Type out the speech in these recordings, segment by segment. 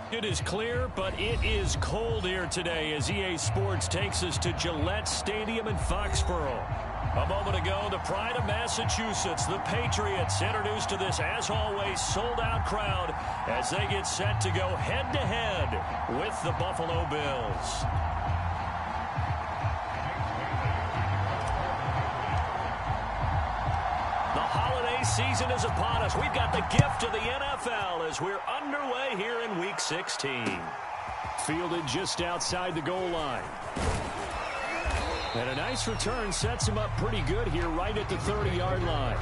It is clear, but it is cold here today as EA Sports takes us to Gillette Stadium in Foxborough. A moment ago, the pride of Massachusetts, the Patriots, introduced to this, as always, sold-out crowd as they get set to go head-to-head with the Buffalo Bills. The holiday season is upon us. We've got the gift of the NFL as we're underway here in Week 16. Fielded just outside the goal line. And a nice return sets him up pretty good here right at the 30-yard line.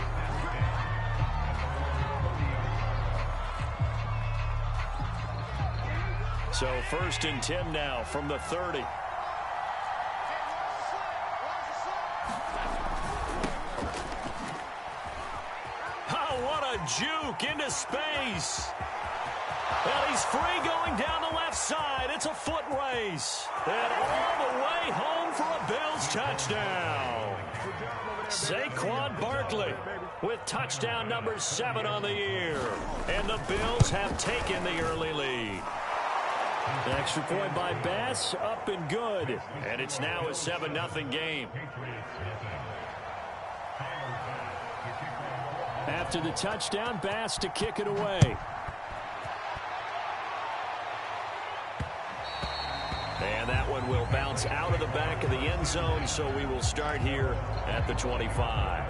So 1st and 10 now from the 30. Juke into space. Well, he's free going down the left side. It's a foot race. And all the way home for a Bills touchdown. Saquon Barkley with touchdown number 7 on the year. And the Bills have taken the early lead. The extra point by Bass, up and good. And it's now a 7-0 game. After the touchdown, Bass to kick it away. And that one will bounce out of the back of the end zone, so we will start here at the 25.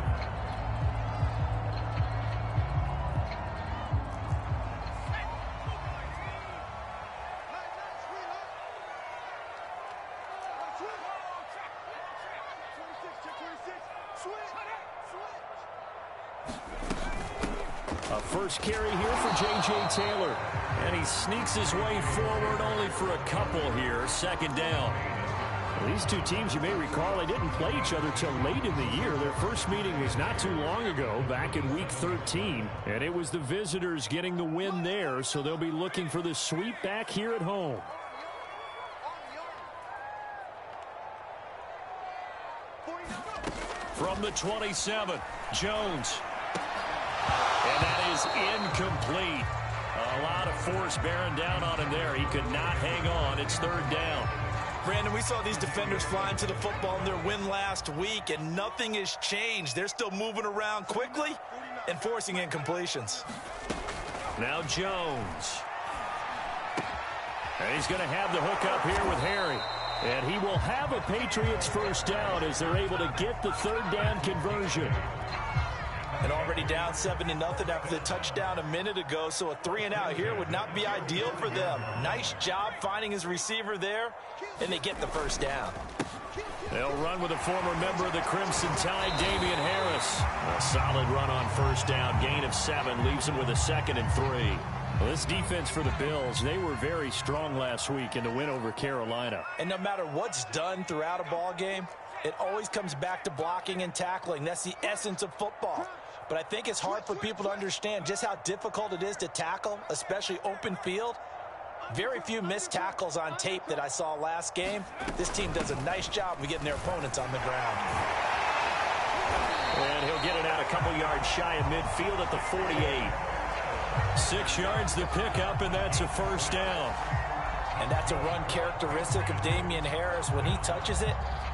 First carry here for J.J. Taylor. And he sneaks his way forward only for a couple here. 2nd down. These two teams, you may recall, they didn't play each other till late in the year. Their first meeting was not too long ago, back in Week 13. And it was the visitors getting the win there, so they'll be looking for the sweep back here at home. From the 27, Jones. And that is incomplete. A lot of force bearing down on him there. He could not hang on. It's 3rd down. Brandon, we saw these defenders flying to the football in their win last week, and nothing has changed. They're still moving around quickly and forcing incompletions. Now Jones. And he's going to have the hook up here with Harry. And he will have a Patriots first down as they're able to get the 3rd down conversion. And already down 7-0 after the touchdown a minute ago, so a 3-and-out here would not be ideal for them. Nice job finding his receiver there, and they get the first down. They'll run with a former member of the Crimson Tide, Damian Harris. A solid run on first down. Gain of 7 leaves him with a 2nd and 3. Well, this defense for the Bills, they were very strong last week in the win over Carolina. And no matter what's done throughout a ball game, it always comes back to blocking and tackling. That's the essence of football. But I think it's hard for people to understand just how difficult it is to tackle, especially open field. Very few missed tackles on tape that I saw last game. This team does a nice job of getting their opponents on the ground. And he'll get it out a couple yards shy of midfield at the 48. 6 yards the pickup, and that's a first down. And that's a run characteristic of Damian Harris. When he touches it,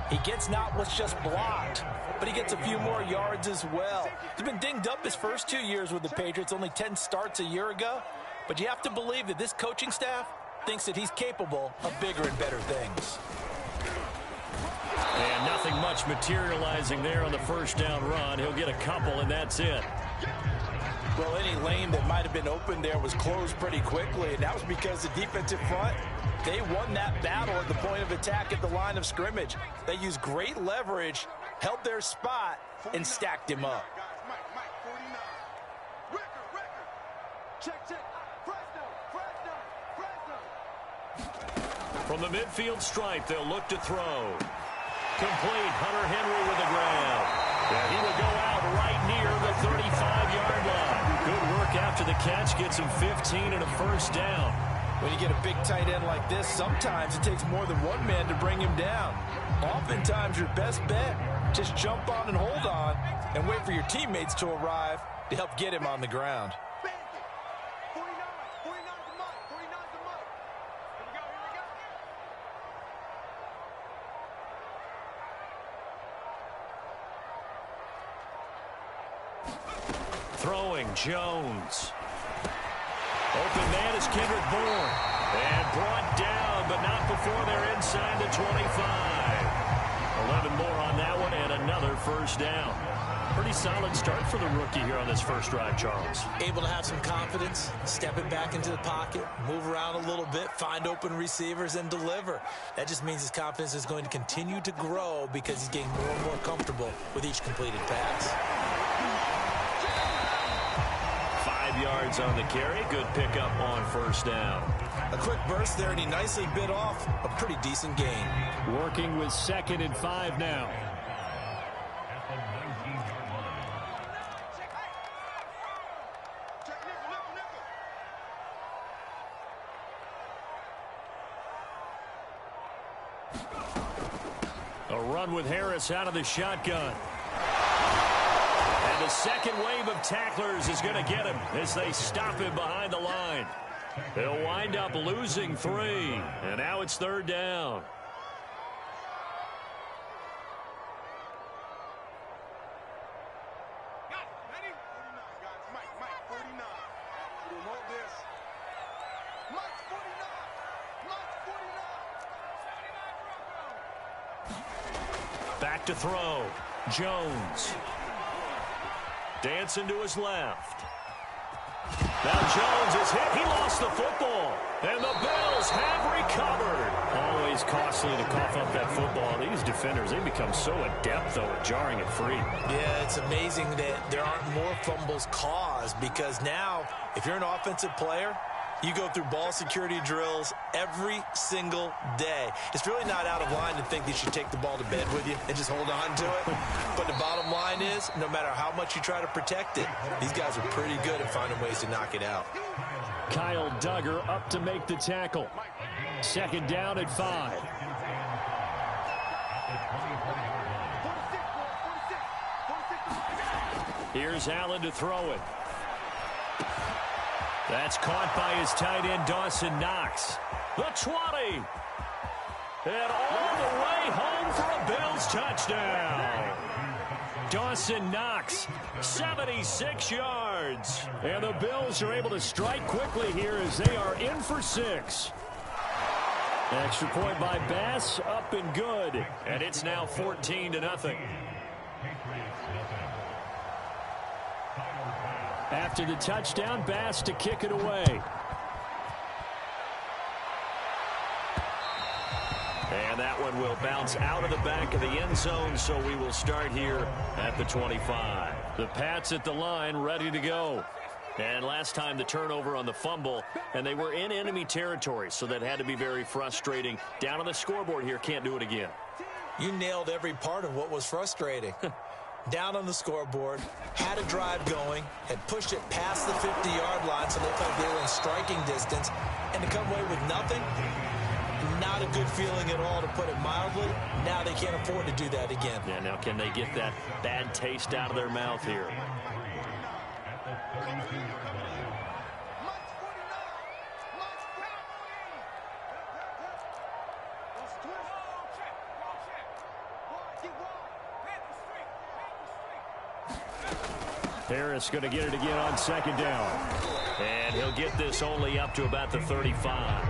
he gets not what's just blocked, but he gets a few more yards as well. He's been dinged up his first 2 years with the Patriots, only 10 starts a year ago. But you have to believe that this coaching staff thinks that he's capable of bigger and better things. And nothing much materializing there on the first down run. He'll get a couple, and that's it. Well, any lane that might have been open there was closed pretty quickly, and that was because the defensive front, they won that battle at the point of attack at the line of scrimmage. They used great leverage, held their spot, and stacked him up. From the midfield stripe, they'll look to throw. Complete. Hunter Henry with the grab. Yeah, he will go out right near the 35-yard line. Good work after the catch. Gets him 15 and a first down. When you get a big tight end like this, sometimes it takes more than one man to bring him down. Oftentimes, your best bet, just jump on and hold on and wait for your teammates to arrive to help get him on the ground. Throwing, Jones. Open man is Kendrick Bourne. And brought down, but not before they're inside the 25. 11 more on that one, and another first down. Pretty solid start for the rookie here on this first drive, Charles. Able to have some confidence, step it back into the pocket, move around a little bit, find open receivers, and deliver. That just means his confidence is going to continue to grow because he's getting more and more comfortable with each completed pass. 5 yards on the carry. Good pickup on first down. A quick burst there, and he nicely bit off a pretty decent gain. Working with 2nd and 5 now. A run with Harris out of the shotgun. And the second wave of tacklers is going to get him as they stop him behind the line. They'll wind up losing 3. And now it's 3rd down. Back to throw. Jones. Dancing to his left. Now Jones is hit. He lost the football. And the Bills have recovered. Always costly to cough up that football. These defenders, they become so adept, though, at jarring it free. Yeah, it's amazing that there aren't more fumbles caused because now, if you're an offensive player, you go through ball security drills every single day. It's really not out of line to think that you should take the ball to bed with you and just hold on to it. But the bottom line is, no matter how much you try to protect it, these guys are pretty good at finding ways to knock it out. Kyle Duggar up to make the tackle. 2nd down at 5. Here's Allen to throw it. That's caught by his tight end, Dawson Knox. The 20. And all the way home for a Bills touchdown. Dawson Knox, 76 yards. And the Bills are able to strike quickly here as they are in for 6. Extra point by Bass, up and good. And it's now 14-0. After the touchdown, Bass to kick it away. And that one will bounce out of the back of the end zone, so we will start here at the 25. The Pats at the line, ready to go. And last time the turnover on the fumble, and they were in enemy territory, so that had to be very frustrating. Down on the scoreboard here, can't do it again. You nailed every part of what was frustrating. Down on the scoreboard, had a drive going, had pushed it past the 50-yard line so they looked like they were in striking distance, and to come away with nothing, not a good feeling at all, to put it mildly. Now they can't afford to do that again. Yeah, now can they get that bad taste out of their mouth here? Harris going to get it again on 2nd down. And he'll get this only up to about the 35.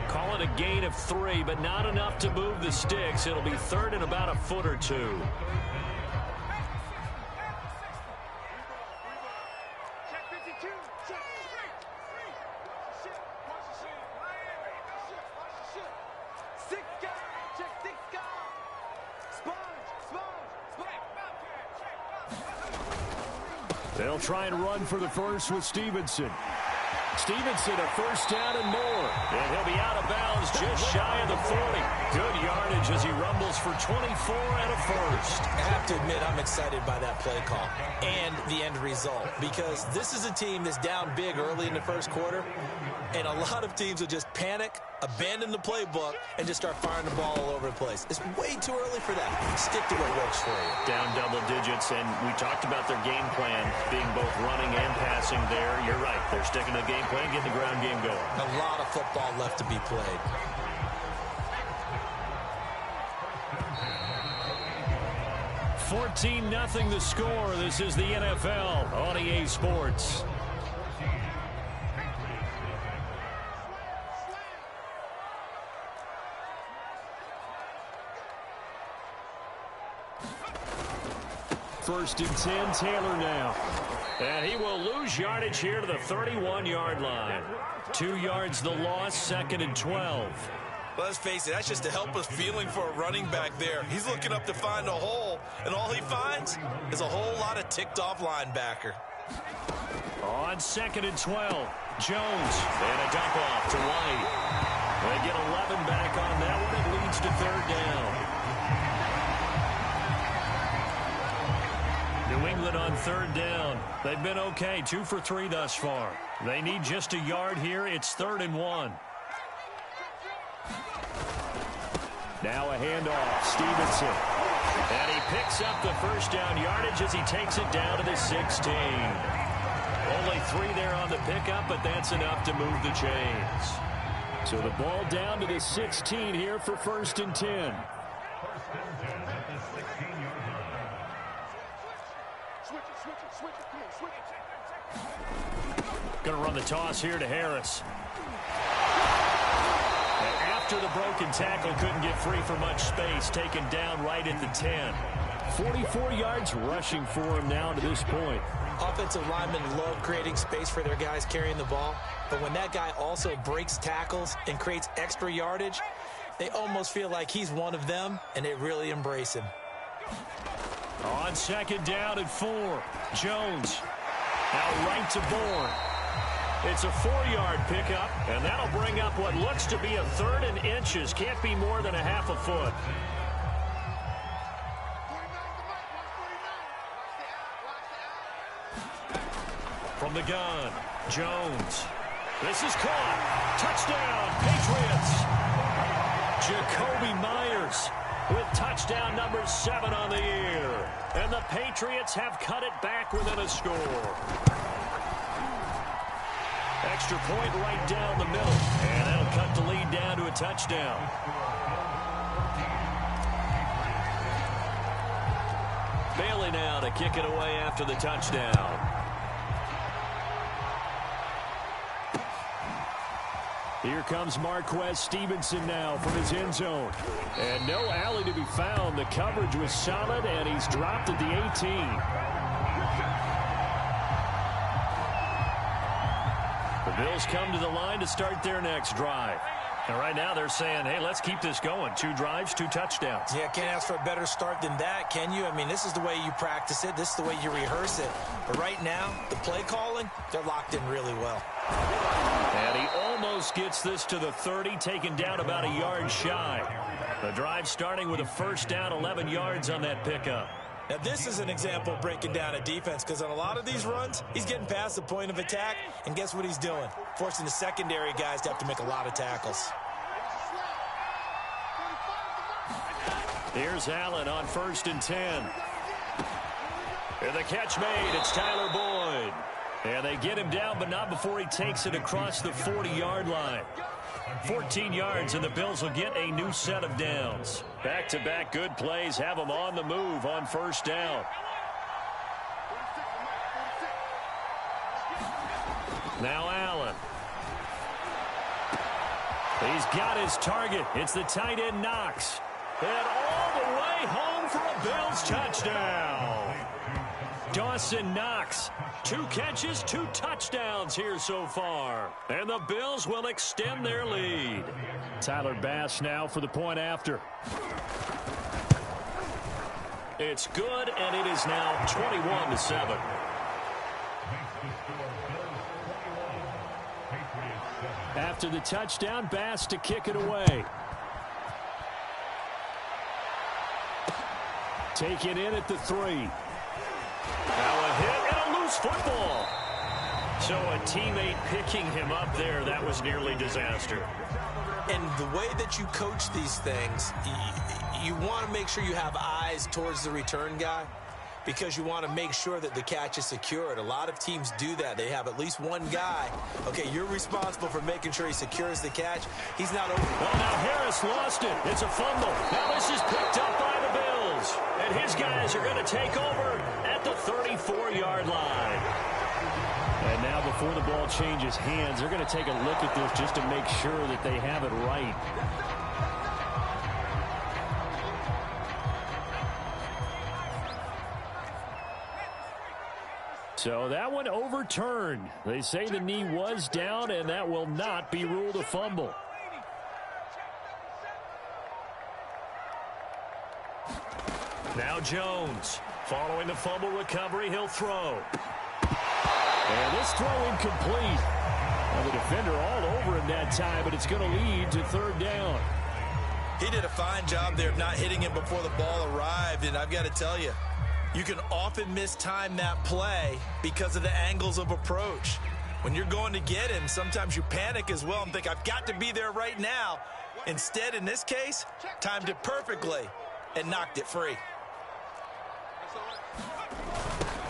Call it a gain of 3, but not enough to move the sticks. It'll be 3rd and about a foot or 2. They'll try and run for the first with Stevenson. Stevenson, a first down and more. And he'll be out of bounds just shy of the 40. Good yardage as he rumbles for 24 and a first. I have to admit, I'm excited by that play call and the end result, because this is a team that's down big early in the first quarter, and a lot of teams will just panic, abandon the playbook, and just start firing the ball all over the place. It's way too early for that. Stick to what works for you. Down double digits, and we talked about their game plan being both running and passing there. You're right. They're sticking to the game plan, getting the ground game going. A lot of football left to be played. 14-0 the score. This is the NFL on EA Sports. First and 10, Taylor now. And he will lose yardage here to the 31-yard line. 2 yards the loss, 2nd and 12. Well, let's face it, that's just a helpless feeling for a running back there. He's looking up to find a hole, and all he finds is a whole lot of ticked-off linebacker. On 2nd and 12, Jones. And a dump off to White. They get 11 back on that one. It leads to 3rd down. New England on 3rd down. They've been okay, 2 for 3 thus far. They need just a yard here. It's 3rd and 1. Now a handoff, Stevenson. And he picks up the first down yardage as he takes it down to the 16. Only 3 there on the pickup, but that's enough to move the chains. So the ball down to the 16 here for 1st and 10. Going to run the toss here to Harris. And after the broken tackle, couldn't get free for much space, taken down right at the 10. 44 yards rushing for him now to this point. Offensive linemen love creating space for their guys carrying the ball, but when that guy also breaks tackles and creates extra yardage, they almost feel like he's one of them, and they really embrace him. On 2nd down and 4, Jones. Now right to Bourne. It's a 4-yard pickup, and that'll bring up what looks to be a 3rd and inches. Can't be more than a half a foot. From the gun, Jones. This is caught. Touchdown, Patriots. Jacoby Myers with touchdown number 7 on the year. And the Patriots have cut it back within a score. Extra point right down the middle. And that'll cut the lead down to a touchdown. Bailey now to kick it away after the touchdown. Here comes Marquez Stevenson now from his end zone. And no alley to be found. The coverage was solid, and he's dropped at the 18. The Bills come to the line to start their next drive. And right now they're saying, hey, let's keep this going. 2 drives, 2 touchdowns. Yeah, can't ask for a better start than that, can you? I mean, this is the way you practice it. This is the way you rehearse it. But right now, the play calling, they're locked in really well. And he almost gets this to the 30, taken down about a yard shy. The drive starting with a 1st down, 11 yards on that pickup. Now, this is an example of breaking down a defense, because on a lot of these runs, he's getting past the point of attack, and guess what he's doing? Forcing the secondary guys to have to make a lot of tackles. Here's Allen on 1st and 10. And the catch made. It's Tyler Boyd. And they get him down, but not before he takes it across the 40-yard line. 14 yards, and the Bills will get a new set of downs. Back-to-back good plays have them on the move on 1st down. Now Allen. He's got his target. It's the tight end Knox. And all the way home for a Bills touchdown. Dawson Knox. 2 catches, 2 touchdowns here so far. And the Bills will extend their lead. Tyler Bass now for the point after. It's good, and it is now 21-7. After the touchdown, Bass to kick it away. Taken in at the 3. Now a hit and a loose football. So a teammate picking him up there, that was nearly disaster. And the way that you coach these things, you want to make sure you have eyes towards the return guy, because you want to make sure that the catch is secured. A lot of teams do that. They have at least one guy. Okay, you're responsible for making sure he secures the catch. He's not open. Well, now Harris lost it. It's a fumble. Now this is picked up by the Bills. And his these guys are going to take over at the 34-yard line. And now before the ball changes hands, they're going to take a look at this just to make sure that they have it right. So that one overturned. They say the knee was down, and that will not be ruled a fumble. Now Jones. Following the fumble recovery, he'll throw. And this throw incomplete. Well, the defender all over him that time, but it's going to lead to third down. He did a fine job there of not hitting him before the ball arrived, and I've got to tell you, you can often mistime that play because of the angles of approach. When you're going to get him, sometimes you panic as well and think, I've got to be there right now. Instead, in this case, timed it perfectly and knocked it free.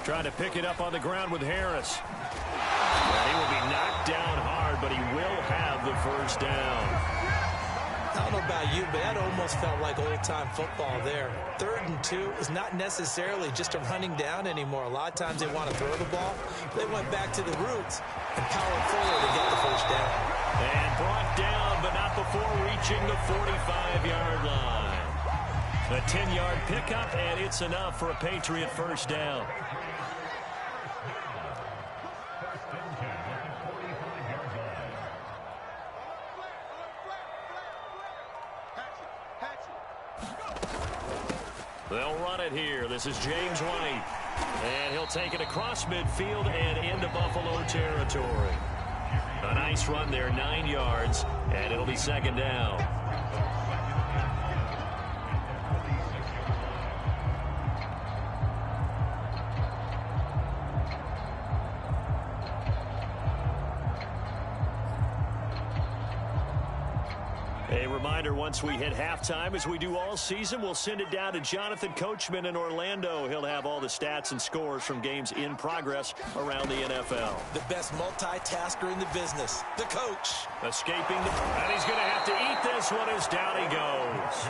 Trying to pick it up on the ground with Harris. And he will be knocked down hard, but he will have the first down. I don't know about you, but that almost felt like old-time football there. 3rd and 2 is not necessarily just a running down anymore. A lot of times they want to throw the ball. They went back to the roots and powered forward to get the first down. And brought down, but not before reaching the 45-yard line. A 10-yard pickup, and it's enough for a Patriot first down. They'll run it here. This is James White. And he'll take it across midfield and into Buffalo territory. A nice run there, 9 yards, and it'll be second down. A reminder, once we hit halftime, as we do all season, we'll send it down to Jonathan Coachman in Orlando. He'll have all the stats and scores from games in progress around the NFL. The best multitasker in the business, the coach. Escaping and he's going to have to eat this one as down he goes.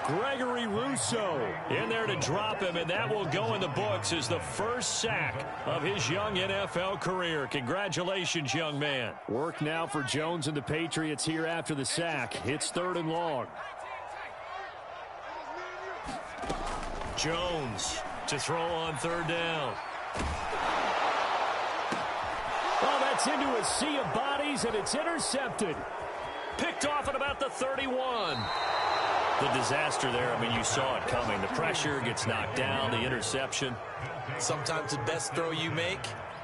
Gregory Rousseau in there to drop him, and that will go in the books as the first sack of his young NFL career. Congratulations, young man. Work now for Jones and the Patriots here after the sack. It's 3rd and long. Jones to throw on 3rd down. Oh, that's into a sea of bodies, and it's intercepted. Picked off at about the 31. The disaster there, I mean, you saw it coming. The pressure gets knocked down, the interception. Sometimes the best throw you make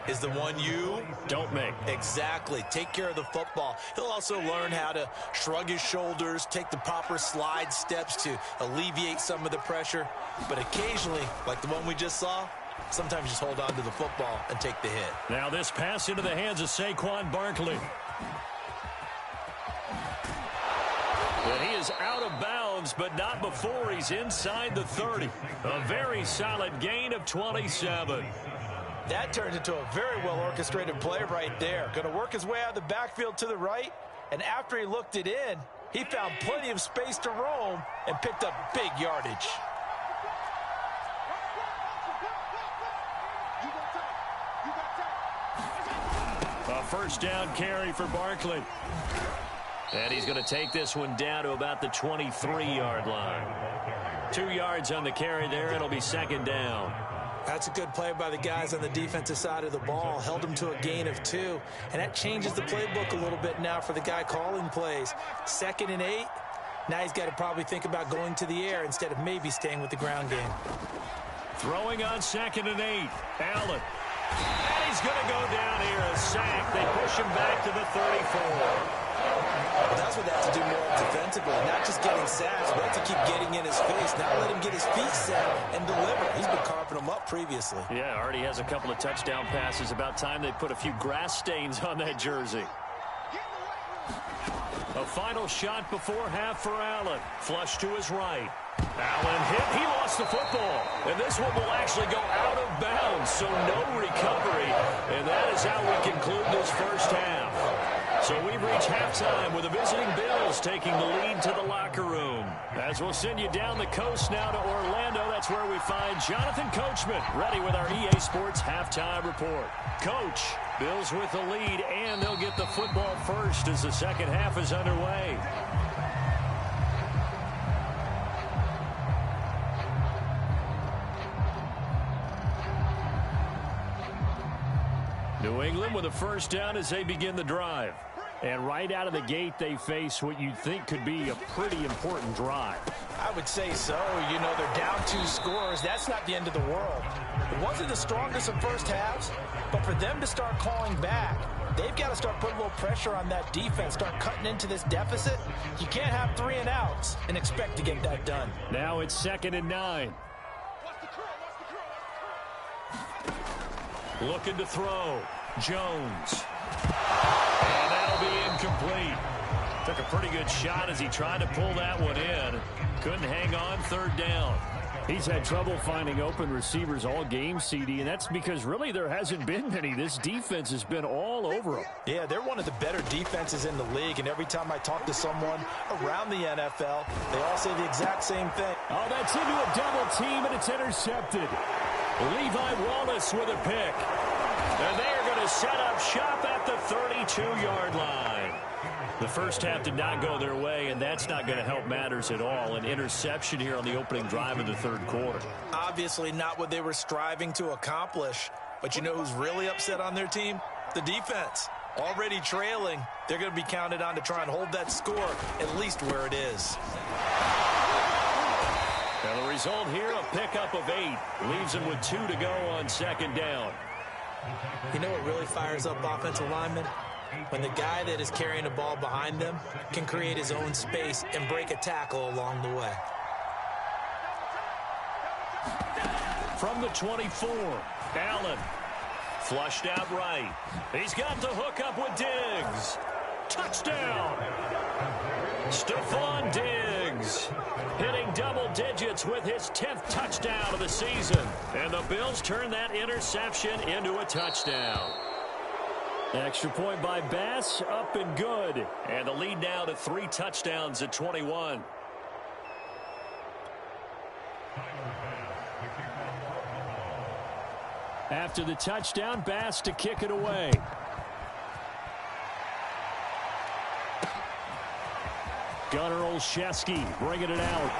is the one you don't make. Exactly. Take care of the football. He'll also learn how to shrug his shoulders, take the proper slide steps to alleviate some of the pressure. But occasionally, like the one we just saw, sometimes just hold on to the football and take the hit. Now this pass into the hands of Saquon Barkley. But he is out of bounds, but not before he's inside the 30. A very solid gain of 27. That turned into a very well-orchestrated play right there. Going to work his way out of the backfield to the right, and after he looked it in, he found plenty of space to roam and picked up big yardage. A first down carry for Barkley. And he's going to take this one down to about the 23-yard line. 2 yards on the carry there. It'll be second down. That's a good play by the guys on the defensive side of the ball. Held him to a gain of 2. And that changes the playbook a little bit now for the guy calling plays. 2nd and 8. Now he's got to probably think about going to the air instead of maybe staying with the ground game. Throwing on 2nd and 8. Allen. And he's going to go down here. A sack. They push him back to the 34. That's what they have to do more defensively. Not just getting sacks, but to keep getting in his face. Not let him get his feet set and deliver. He's been carving them up previously. Yeah, already has a couple of touchdown passes. About time they put a few grass stains on that jersey. A final shot before half for Allen. Flush to his right. Allen hit. He lost the football. And this one will actually go out of bounds, so no recovery. And that is how we conclude this first half. So we've reached halftime with the visiting Bills taking the lead to the locker room. As we'll send you down the coast now to Orlando. That's that's where we find Jonathan Coachman, ready with our EA Sports Halftime Report. Coach, Bills with the lead, and they'll get the football first as the second half is underway. New England with a first down as they begin the drive. And right out of the gate, they face what you'd think could be a pretty important drive. I would say so. You know, they're down 2 scores. That's not the end of the world. It wasn't the strongest of first halves, but for them to start calling back, they've got to start putting a little pressure on that defense, start cutting into this deficit. You can't have 3 and outs and expect to get that done. Now it's 2nd and 9. Looking to throw. Jones. And that'll be incomplete. Took a pretty good shot as he tried to pull that one in. Couldn't hang on, 3rd down. He's had trouble finding open receivers all game, CD, and that's because really there hasn't been many. This defense has been all over them. Yeah, they're one of the better defenses in the league, and every time I talk to someone around the NFL, they all say the exact same thing. Oh, that's into a double team, and it's intercepted. Levi Wallace with a pick. And they're going to set up shop at the 32-yard line. The first half did not go their way, and that's not going to help matters at all. An interception here on the opening drive of the 3rd quarter. Obviously not what they were striving to accomplish. But you know who's really upset on their team? The defense. Already trailing, they're going to be counted on to try and hold that score at least where it is. And the result here, a pickup of 8. Leaves them with 2 to go on 2nd down. You know what really fires up offensive linemen? When the guy that is carrying the ball behind them can create his own space and break a tackle along the way. From the 24, Allen. Flushed out right. He's got the hook up with Diggs. Touchdown! Stephon Diggs hitting double digits with his 10th touchdown of the season. And the Bills turn that interception into a touchdown. Extra point by Bass, up and good. And the lead now to 3 touchdowns at 21. After the touchdown, Bass to kick it away. Gunnar Olszewski bringing it out.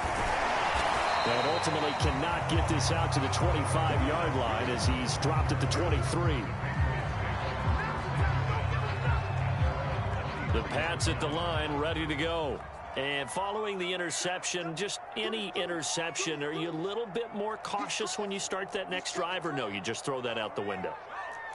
And ultimately cannot get this out to the 25-yard line as he's dropped at the 23. The Pats at the line, ready to go. And following the interception, just any interception, are you a little bit more cautious when you start that next drive, or no, you just throw that out the window?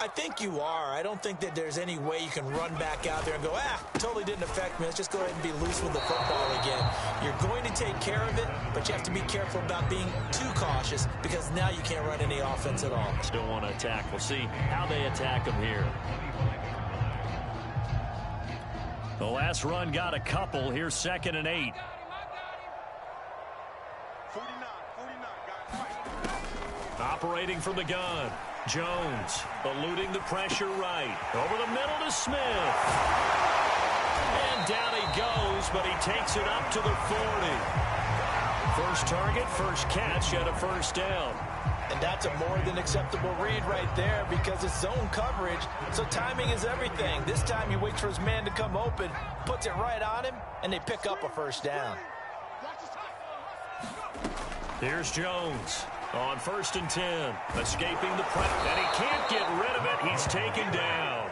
I think you are. I don't think that there's any way you can run back out there and go, totally didn't affect me. Let's just go ahead and be loose with the football again. You're going to take care of it, but you have to be careful about being too cautious because now you can't run any offense at all. Still want to attack. We'll see how they attack them here. The last run got a couple. Here's 2nd and 8. Operating from the gun. Jones eluding the pressure right. Over the middle to Smith. And down he goes, but he takes it up to the 40. First target, first catch, and a first down. And that's a more than acceptable read right there because it's zone coverage, so timing is everything. This time he waits for his man to come open, puts it right on him, and they pick up a first down. Here's Jones on 1st and 10, escaping the press, and he can't get rid of it. He's taken down.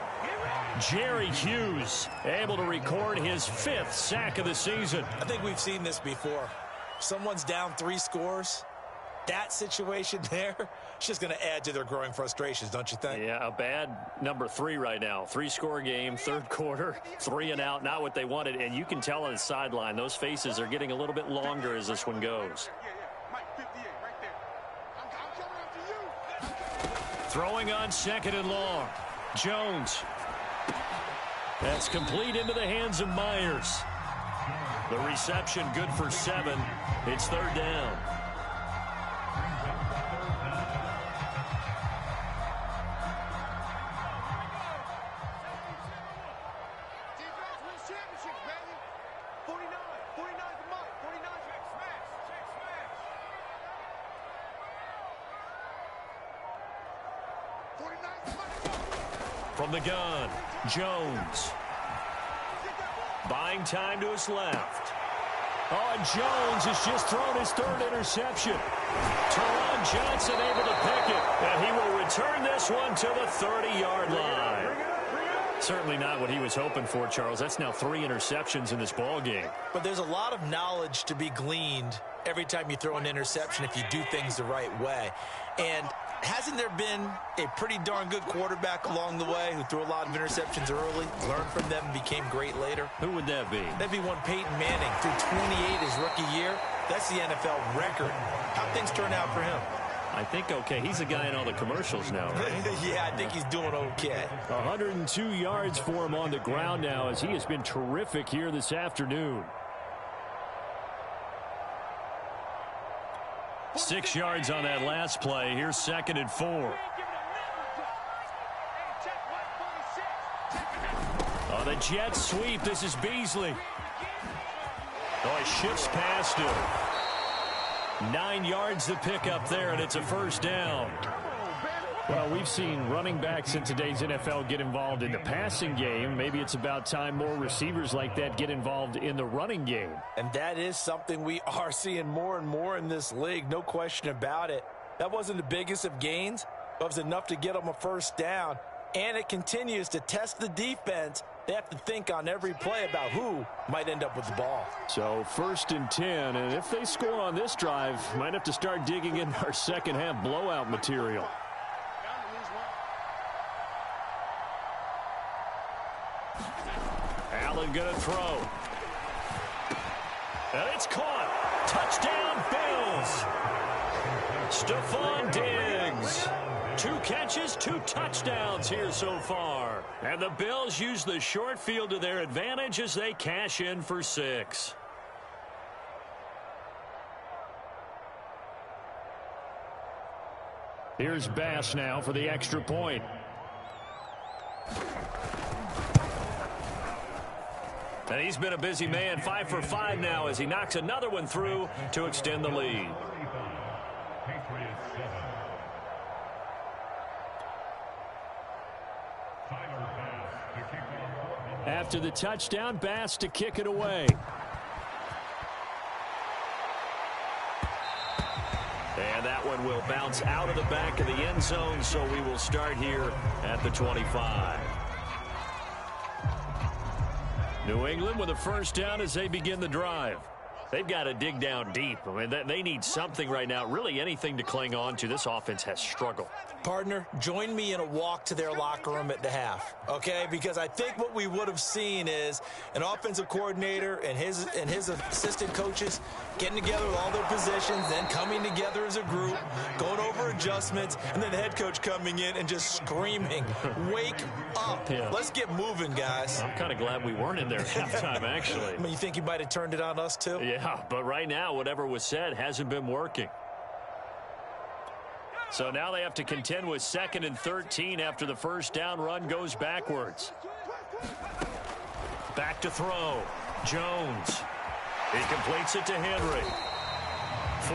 Jerry Hughes able to record his 5th sack of the season. I think we've seen this before. Someone's down 3 scores. That situation there, it's just going to add to their growing frustrations, don't you think? Yeah, a bad number 3 right now. 3-score game, 3rd quarter, 3 and out, not what they wanted. And you can tell on the sideline, those faces are getting a little bit longer as this one goes. Throwing on 2nd and long. Jones. That's complete into the hands of Myers. The reception good for 7. It's 3rd down. From the gun, Jones. Buying time to his left. Oh, and Jones has just thrown his third interception. Teron Johnson able to pick it, and he will return this one to the 30-yard line. Certainly not what he was hoping for, Charles. That's now 3 interceptions in this ball game. But there's a lot of knowledge to be gleaned every time you throw an interception if you do things the right way. And hasn't there been a pretty darn good quarterback along the way who threw a lot of interceptions early, learned from them, and became great later? Who would that be? That'd be one Peyton Manning, threw 28 his rookie year. That's the NFL record. How'd things turn out for him? I think okay. He's a guy in all the commercials now, right? Yeah, I think he's doing okay. 102 yards for him on the ground now as he has been terrific here this afternoon. 6 yards on that last play. Here's 2nd and 4. On the jet sweep, this is Beasley. Oh, he shifts past him. 9 yards to pick up there, and it's a first down. Well, we've seen running backs in today's NFL get involved in the passing game. Maybe it's about time more receivers like that get involved in the running game. And that is something we are seeing more and more in this league, no question about it. That wasn't the biggest of gains, but it was enough to get them a first down. And it continues to test the defense. They have to think on every play about who might end up with the ball. So 1st and 10, and if they score on this drive, might have to start digging in our second half blowout material. Allen gonna throw. And it's caught. Touchdown, Bills. Stephon Diggs. 2 catches, 2 touchdowns here so far. And the Bills use the short field to their advantage as they cash in for 6. Here's Bass now for the extra point. And he's been a busy man, 5 for 5 now as he knocks another one through to extend the lead. After the touchdown, Bass to kick it away. And that one will bounce out of the back of the end zone, so we will start here at the 25. New England with a first down as they begin the drive. They've got to dig down deep. I mean, they need something right now, really anything to cling on to. This offense has struggled. Partner, join me in a walk to their locker room at the half, okay? Because I think what we would have seen is an offensive coordinator and his assistant coaches getting together with all their positions, then coming together as a group, going over adjustments, and then the head coach coming in and just screaming, wake up. Yeah. Let's get moving, guys. I'm kind of glad we weren't in there at halftime, actually. I mean, you think he might have turned it on us, too? Yeah, but right now, whatever was said hasn't been working. So now they have to contend with 2nd and 13 after the first down run goes backwards. Back to throw. Jones. He completes it to Henry.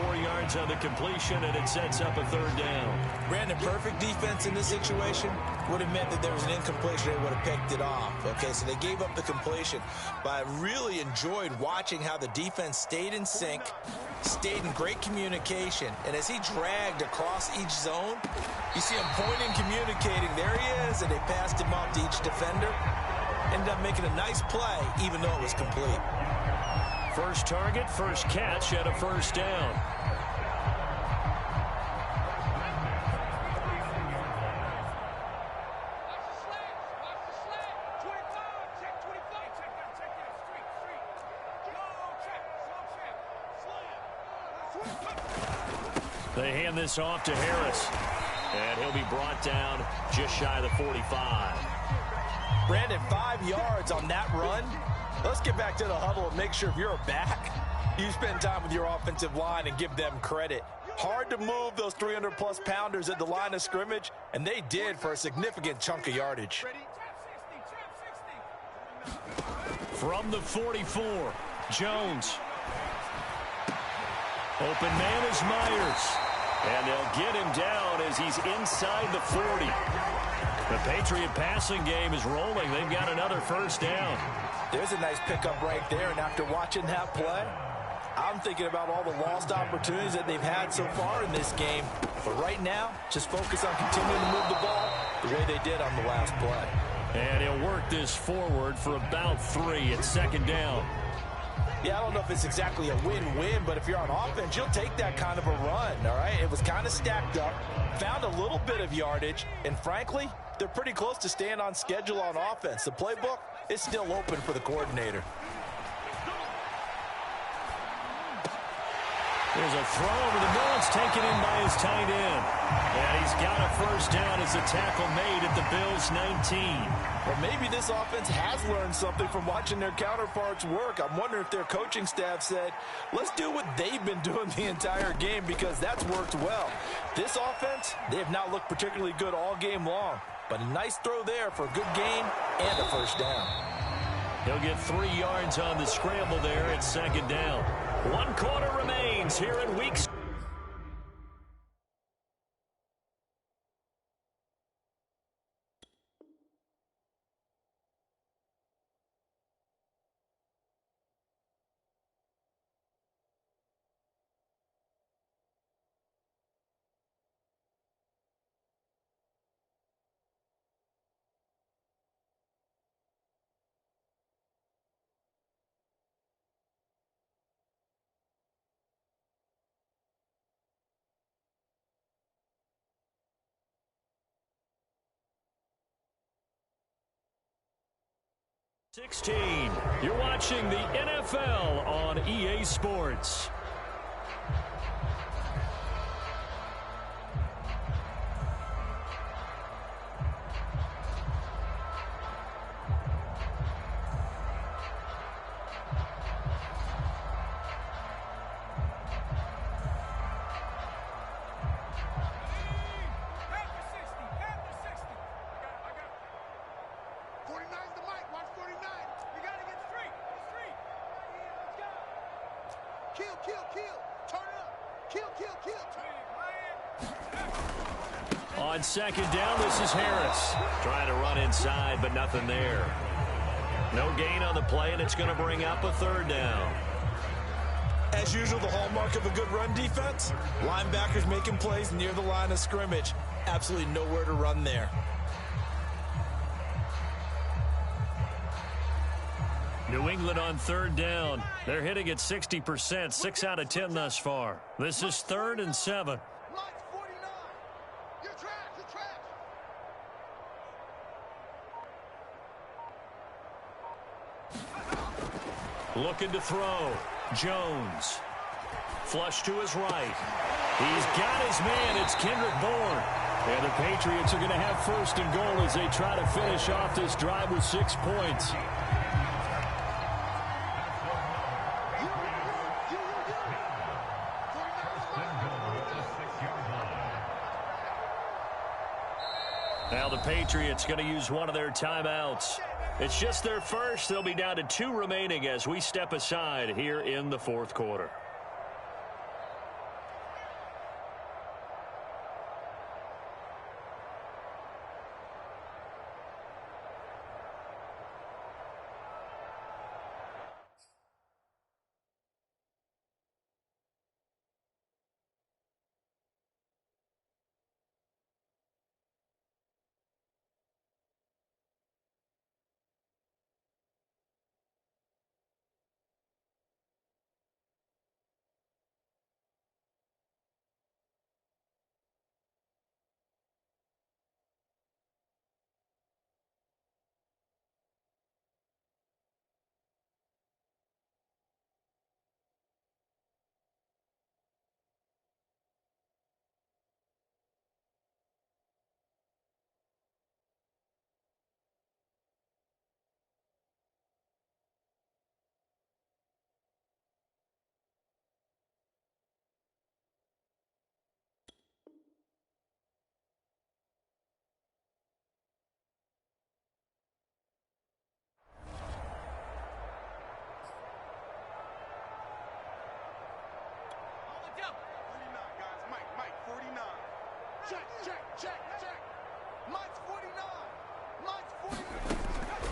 4 yards on the completion, and it sets up a third down. Brandon, perfect defense in this situation would have meant that there was an incompletion. They would have picked it off. Okay, so they gave up the completion. But I really enjoyed watching how the defense stayed in sync, stayed in great communication. And as he dragged across each zone, you see him pointing, communicating. There he is, and they passed him off to each defender. Ended up making a nice play, even though it was complete. First target, first catch at a first down. They hand this off to Harris. And he'll be brought down just shy of the 45. Brandon, 5 yards on that run. Let's get back to the huddle and make sure if you're back, you spend time with your offensive line and give them credit. Hard to move those 300-plus pounders at the line of scrimmage, and they did for a significant chunk of yardage. From the 44, Jones. Open man is Myers. And they'll get him down as he's inside the 40. The Patriot passing game is rolling. They've got another first down. There's a nice pickup right there, and after watching that play, I'm thinking about all the lost opportunities that they've had so far in this game. But right now, just focus on continuing to move the ball the way they did on the last play. And he'll work this forward for about 3. It's second down. Yeah, I don't know if it's exactly a win-win, but if you're on offense, you'll take that kind of a run, all right? It was kind of stacked up, found a little bit of yardage, and frankly, they're pretty close to staying on schedule on offense. The playbook is still open for the coordinator. There's a throw over the middle. It's taken in by his tight end. And he's got a first down as a tackle made at the Bills' 19. Well, maybe this offense has learned something from watching their counterparts work. I'm wondering if their coaching staff said, let's do what they've been doing the entire game, because that's worked well. This offense, they have not looked particularly good all game long. But a nice throw there for a good gain and a first down. He'll get 3 yards on the scramble there at second down. 1 quarter remains here in week 6. You're watching the NFL on EA Sports. On second down, this is Harris. Trying to run inside, but nothing there. No gain on the play, and it's going to bring up a third down. As usual, the hallmark of a good run defense, linebackers making plays near the line of scrimmage. Absolutely nowhere to run there. New England on third down. They're hitting at 60%, 6 out of 10 thus far. This is 3rd and 7. Looking to throw. Jones. Flush to his right. He's got his man. It's Kendrick Bourne. And the Patriots are going to have 1st and goal as they try to finish off this drive with 6 points. Now the Patriots going to use one of their timeouts. It's just their first. They'll be down to 2 remaining as we step aside here in the 4th quarter.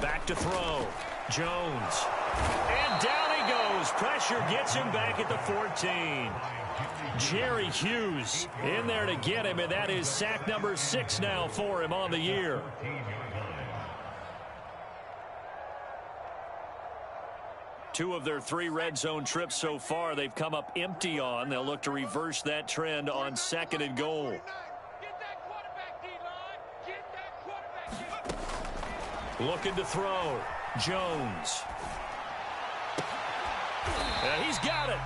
Back to throw. Jones. And down he goes. Pressure gets him back at the 14. Jerry Hughes in there to get him, and that is sack number 6 now for him on the year. Two of their 3 red zone trips so far, they've come up empty on. They'll look to reverse that trend on 2nd and goal. Looking to throw. Jones. And he's got it.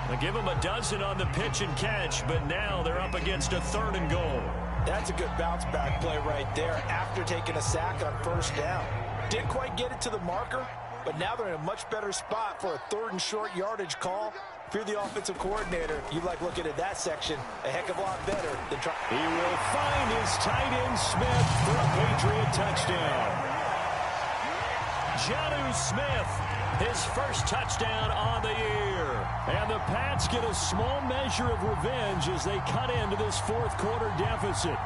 They give him a dozen on the pitch and catch, but now they're up against a 3rd and goal. That's a good bounce-back play right there after taking a sack on 1st down. Didn't quite get it to the marker, but now they're in a much better spot for a 3rd and short yardage call. If you're the offensive coordinator, you like looking at that section a heck of a lot better than trying. He will find his tight end Smith for a Patriot touchdown. Jonnu Smith, his first touchdown on the year. And the Pats get a small measure of revenge as they cut into this 4th quarter deficit.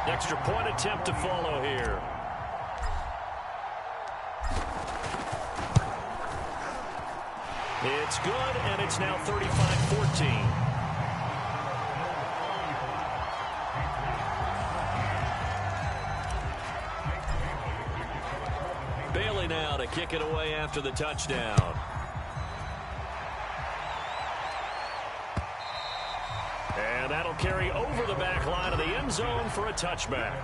Extra point attempt to follow here. It's good, and it's now 35-14. Bailey now to kick it away after the touchdown. And that'll carry over the back line of the end zone for a touchback.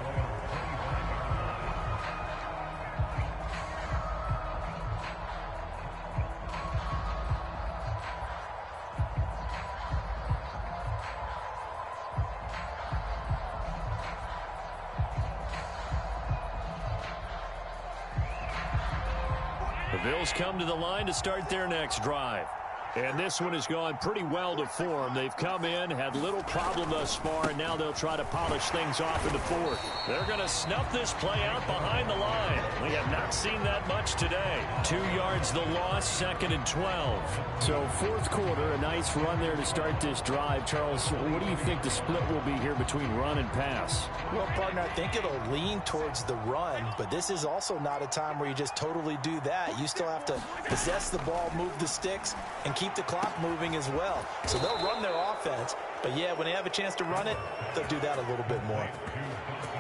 The Bills come to the line to start their next drive. And this one has gone pretty well to form. They've come in, had little problem thus far, and now they'll try to polish things off in the 4th. They're going to snuff this play out behind the line. We have not seen that much today. 2 yards the loss, 2nd and 12. So 4th quarter, a nice run there to start this drive. Charles, what do you think the split will be here between run and pass? Well, partner, I think it'll lean towards the run, but this is also not a time where you just totally do that. You still have to possess the ball, move the sticks, and keep the clock moving as well. So they'll run their offense, but yeah, when they have a chance to run it, they'll do that a little bit more.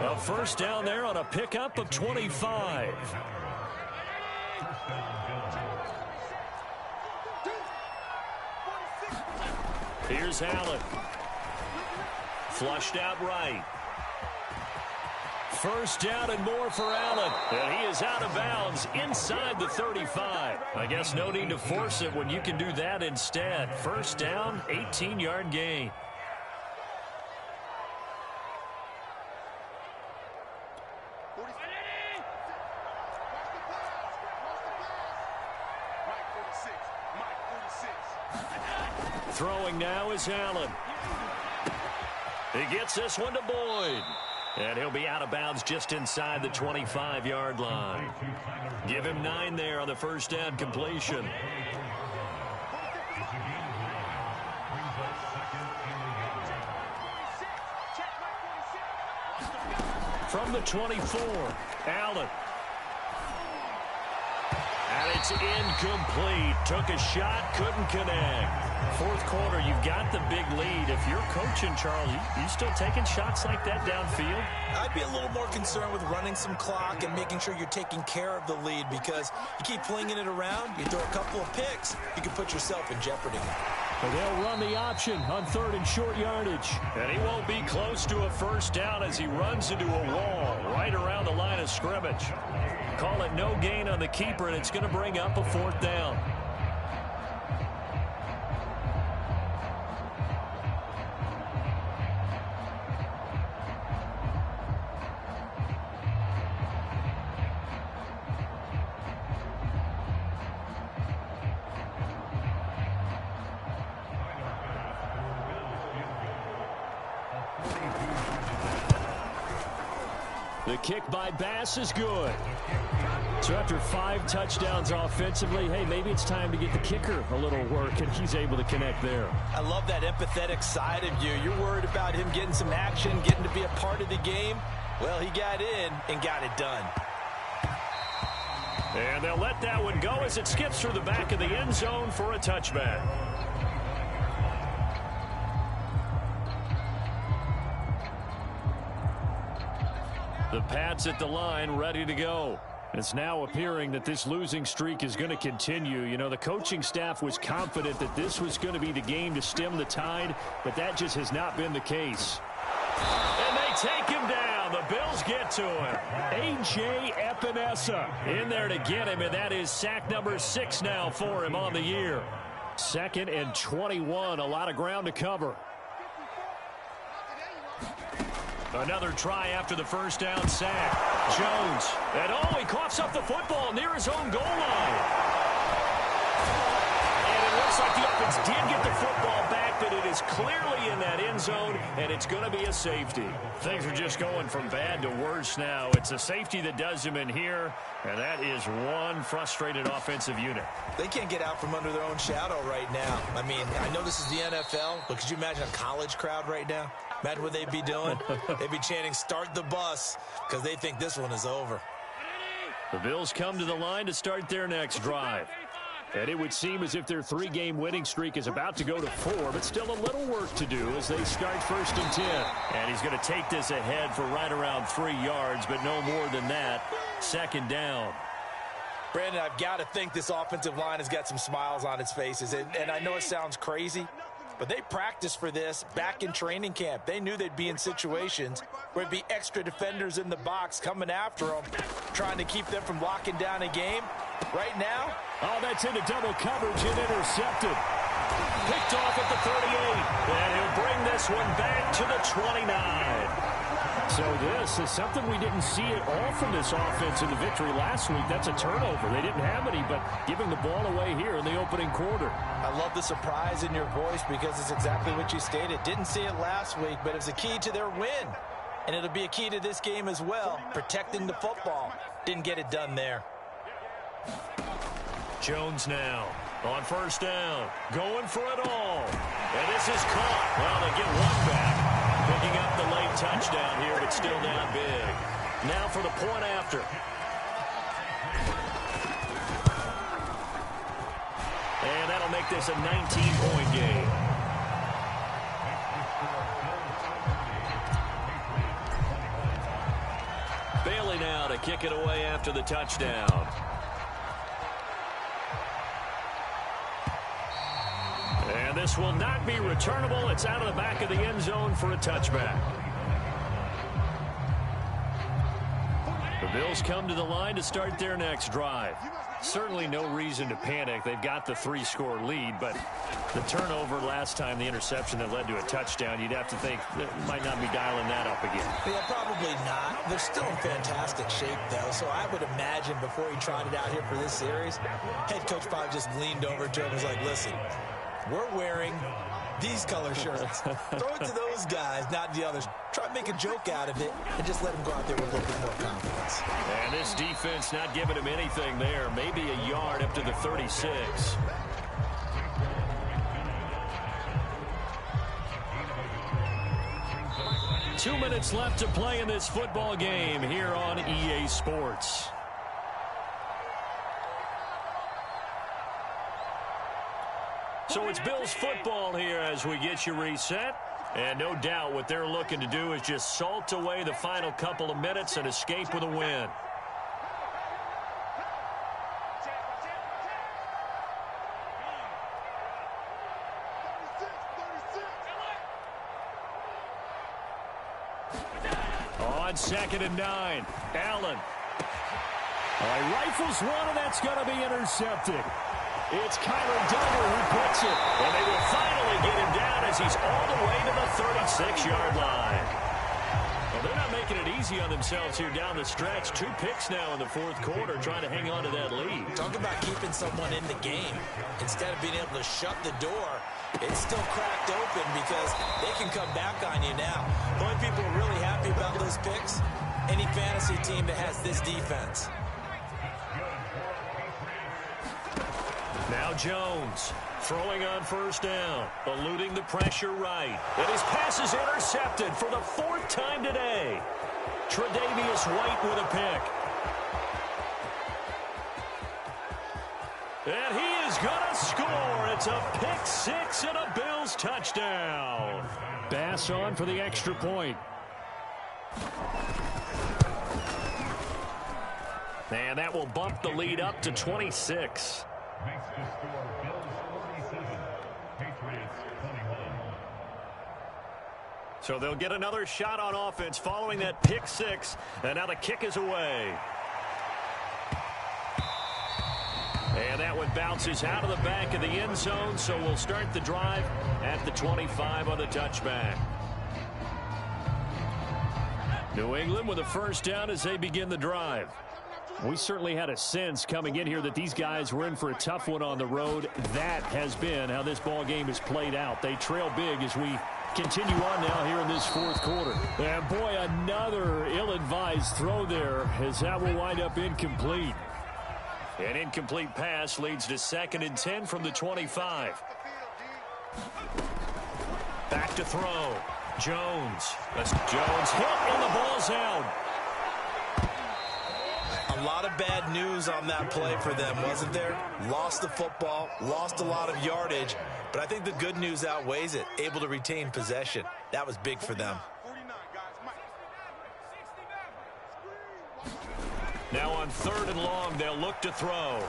A 1st down there on a pickup of 25. Here's Allen. Flushed out right. 1st down and more for Allen. And he is out of bounds inside the 35. I guess no need to force it when you can do that instead. 1st down, 18-yard gain. Throwing now is Allen. He gets this one to Boyd. And he'll be out of bounds just inside the 25-yard line. Give him 9 there on the 1st down completion. From the 24, Allen. And it's incomplete. Took a shot, couldn't connect. 4th quarter, you've got the big lead. If you're coaching, Charles, you still taking shots like that downfield? I'd be a little more concerned with running some clock and making sure you're taking care of the lead, because you keep flinging it around, you throw a couple of picks, you can put yourself in jeopardy. And they'll run the option on 3rd and short yardage. And he won't be close to a 1st down as he runs into a wall right around the line of scrimmage. Call it no gain on the keeper, and it's going to bring up a 4th down. The kick by Bass is good. So after 5 touchdowns offensively, hey, maybe it's time to get the kicker a little work, and he's able to connect there. I love that empathetic side of you. You're worried about him getting some action, getting to be a part of the game. Well, he got in and got it done. And they'll let that one go as it skips through the back of the end zone for a touchback. The Pats at the line, ready to go. It's now appearing that this losing streak is going to continue. You know, the coaching staff was confident that this was going to be the game to stem the tide, but that just has not been the case. And they take him down. The Bills get to him. A.J. Epinesa in there to get him, and that is sack number 6 now for him on the year. 2nd and 21, a lot of ground to cover. Another try after the first down sack. Jones. And he coughs up the football near his own goal line. And it looks like the offense did get the football back, but it is clearly in that end zone, and it's going to be a safety. Things are just going from bad to worse now. It's a safety that does him in here, and that is one frustrated offensive unit. They can't get out from under their own shadow right now. I mean, I know this is the NFL, but could you imagine a college crowd right now? Imagine what they'd be doing. They'd be chanting, "Start the bus," because they think this one is over. The Bills come to the line to start their next drive. And it would seem as if their 3-game winning streak is about to go to 4, but still a little work to do as they start 1st and 10. And he's going to take this ahead for right around 3 yards, but no more than that. 2nd down. Brandon, I've got to think this offensive line has got some smiles on its faces. And I know it sounds crazy, but they practiced for this back in training camp. They knew they'd be in situations where it'd be extra defenders in the box coming after them, trying to keep them from locking down a game. Right now, that's into double coverage and intercepted. Picked off at the 38. And he'll bring this one back to the 29. So this is something we didn't see at all from this offense in the victory last week. That's a turnover. They didn't have any, but giving the ball away here in the opening quarter. I love the surprise in your voice because it's exactly what you stated. Didn't see it last week, but it was a key to their win. And it'll be a key to this game as well, protecting the football. Didn't get it done there. Jones now on 1st down, going for it all. And this is caught. Well, they get one back. Picking up the late touchdown here, but still down big. Now for the point after. And that'll make this a 19-point game. Bailey now to kick it away after the touchdown. And this will not be returnable. It's out of the back of the end zone for a touchback. The Bills come to the line to start their next drive. Certainly no reason to panic. They've got the 3-score lead, but the turnover last time, the interception that led to a touchdown, you'd have to think they might not be dialing that up again. Yeah, probably not. They're still in fantastic shape, though, so I would imagine before he tried it out here for this series, head coach probably just leaned over to him and was like, listen, we're wearing these color shirts. Throw it to those guys, not the others. Try to make a joke out of it and just let them go out there with a little bit more confidence. And this defense not giving him anything there. Maybe a yard up to the 36. Two minutes left to play in this football game here on EA Sports. So it's Bills football here as we get you reset. And no doubt what they're looking to do is just salt away the final couple of minutes and escape with a win. On 2nd and 9, Allen. Rifles one, and that's going to be intercepted. It's Kyler Duggar who puts it, and they will finally get him down as he's all the way to the 36-yard line. Well, they're not making it easy on themselves here down the stretch. 2 picks now in the 4th quarter, trying to hang on to that lead. Talk about keeping someone in the game. Instead of being able to shut the door, it's still cracked open because they can come back on you now. The only people who are really happy about those picks, any fantasy team that has this defense. Now Jones throwing on first down, eluding the pressure right. And his pass is intercepted for the 4th time today. Tre'Davious White with a pick. And he is going to score. It's a pick 6 and a Bills touchdown. Bass on for the extra point. And that will bump the lead up to 26. Makes the score Bills 47, Patriots 21. So they'll get another shot on offense following that pick 6. And now the kick is away. And that one bounces out of the back of the end zone, so we'll start the drive at the 25 on the touchback. New England with a first down as they begin the drive. We certainly had a sense coming in here that these guys were in for a tough one on the road. That has been how this ball game has played out. They trail big as we continue on now here in this 4th quarter. And boy, another ill-advised throw there as that will wind up incomplete. An incomplete pass leads to 2nd and 10 from the 25. Back to throw. Jones. That's Jones hit and the ball's out. A lot of bad news on that play for them, wasn't there? Lost the football, lost a lot of yardage, but I think the good news outweighs it. Able to retain possession. That was big for them. Now on 3rd and long, they'll look to throw.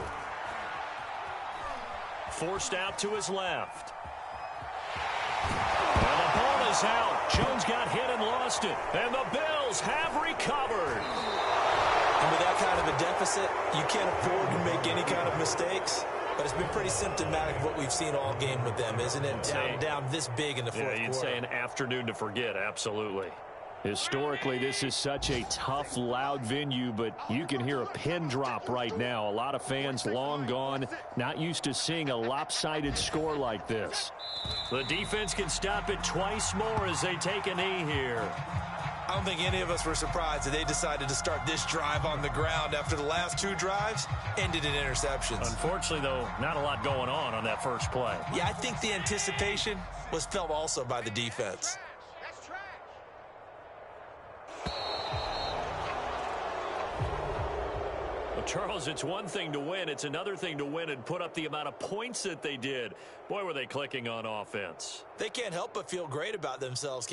Forced out to his left. And the ball is out. Jones got hit and lost it. And the Bills have recovered. And with that kind of a deficit, you can't afford to make any kind of mistakes. But it's been pretty symptomatic of what we've seen all game with them, isn't it? Down this big in the 4th quarter. Yeah, you'd say an afternoon to forget, absolutely. Historically, this is such a tough, loud venue, but you can hear a pin drop right now. A lot of fans long gone, not used to seeing a lopsided score like this. The defense can stop it twice more as they take a knee here. I don't think any of us were surprised that they decided to start this drive on the ground after the last 2 drives ended in interceptions. Unfortunately, though, not a lot going on that first play. Yeah, I think the anticipation was felt also by the defense. Well, Charles, it's one thing to win. It's another thing to win and put up the amount of points that they did. Boy, were they clicking on offense. They can't help but feel great about themselves.